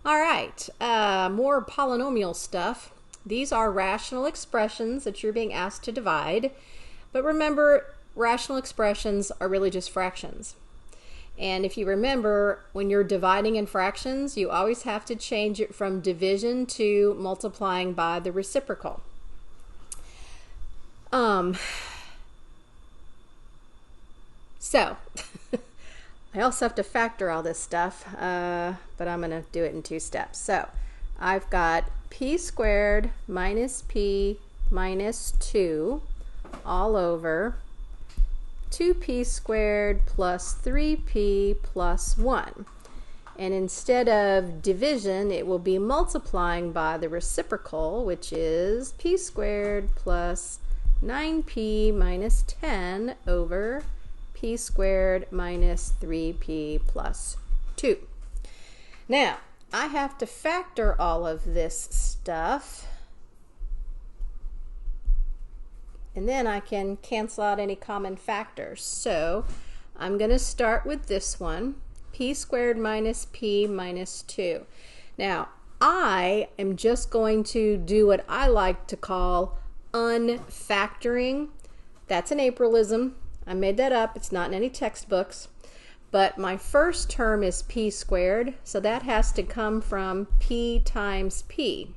All right, more polynomial stuff. These are rational expressions that you're being asked to divide. But remember, rational expressions are really just fractions. And if you remember, when you're dividing in fractions, you always have to change it from division to multiplying by the reciprocal. So, I also have to factor all this stuff, but I'm going to do it in 2 steps. So, I've got p squared minus p minus 2 all over 2p squared plus 3p plus 1. And instead of division, it will be multiplying by the reciprocal, which is p squared plus 9p minus 10 over p squared minus 3p plus 2. Now, I have to factor all of this stuff, and then I can cancel out any common factors. So I'm going to start with this one, p squared minus p minus 2. Now, I am just going to do what I like to call unfactoring. That's an Aprillism. I made that up. It's not in any textbooks. But my first term is p squared, so that has to come from p times p.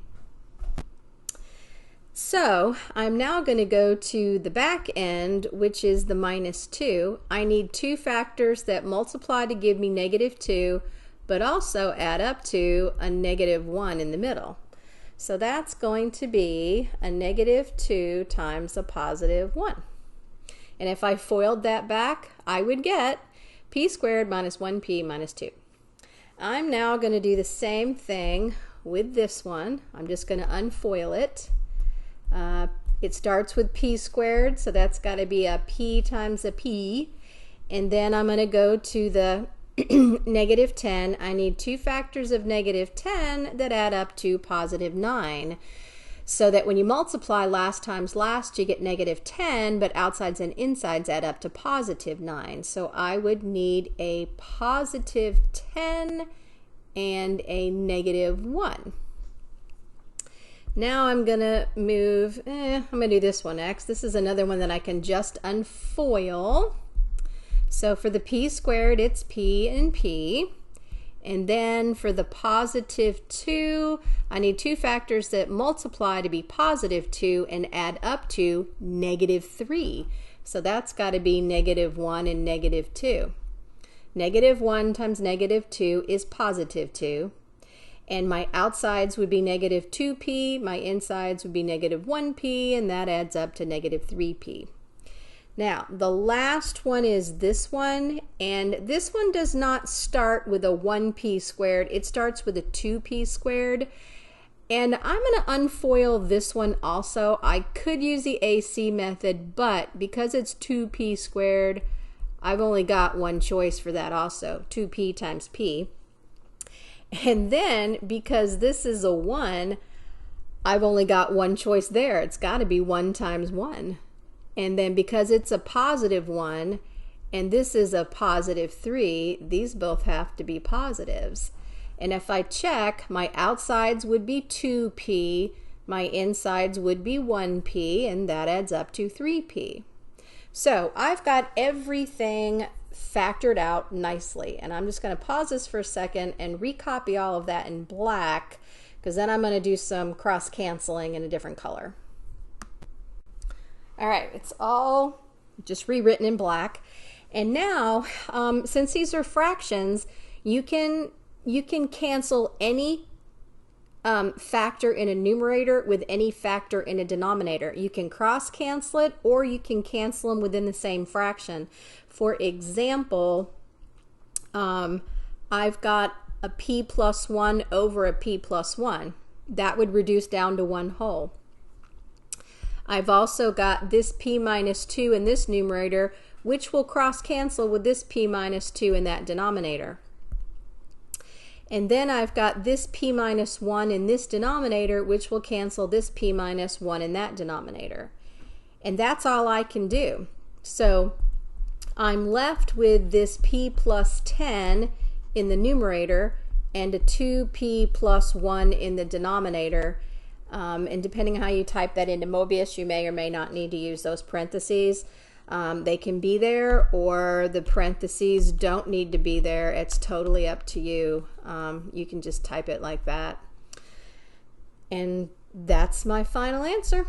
So I'm now going to go to the back end, which is the minus 2. I need 2 factors that multiply to give me negative 2, but also add up to a negative 1 in the middle. So that's going to be a negative 2 times a positive 1. And if I FOILed that back, I would get p squared minus 1p minus 2. I'm now going to do the same thing with this one. I'm just going to unfoil it. It starts with p squared, so that's got to be a p times a p. And then I'm going to go to the negative 10. I need 2 factors of negative 10 that add up to positive 9. So that when you multiply last times last, you get negative 10, but outsides and insides add up to positive 9. So I would need a positive 10 and a negative 1. Now I'm going to move, I'm going to do this one next. This is another one that I can just unfoil. So for the p squared, it's p and p. And then for the positive 2, I need 2 factors that multiply to be positive 2 and add up to negative 3. So that's got to be negative 1 and negative 2. Negative 1 times negative 2 is positive 2. And my outsides would be negative 2p, my insides would be negative 1p, and that adds up to negative 3p. Now, the last one is this one, and this one does not start with a 1p squared. It starts with a 2p squared. And I'm going to unfoil this one also. I could use the AC method, but because it's 2p squared, I've only got one choice for that also, 2p times p. And then, because this is a 1, I've only got one choice there. It's got to be 1 times 1. And then because it's a positive 1 and this is a positive 3, these both have to be positives. And if I check, my outsides would be 2p, my insides would be 1p, and that adds up to 3p. So I've got everything factored out nicely. And I'm just going to pause this for a second and recopy all of that in black, because then I'm going to do some cross-canceling in a different color. All right, it's all just rewritten in black. And now, since these are fractions, you can cancel any factor in a numerator with any factor in a denominator. You can cross cancel it, or you can cancel them within the same fraction. For example, I've got a p plus 1 over a p plus 1. That would reduce down to 1 whole. I've also got this p minus 2 in this numerator, which will cross cancel with this p minus 2 in that denominator. And then I've got this p minus 1 in this denominator, which will cancel this p minus 1 in that denominator. And that's all I can do. So I'm left with this p plus 10 in the numerator, and a 2p plus 1 in the denominator. And depending on how you type that into Mobius, you may or may not need to use those parentheses. They can be there, or the parentheses don't need to be there. It's totally up to you. You can just type it like that. And that's my final answer.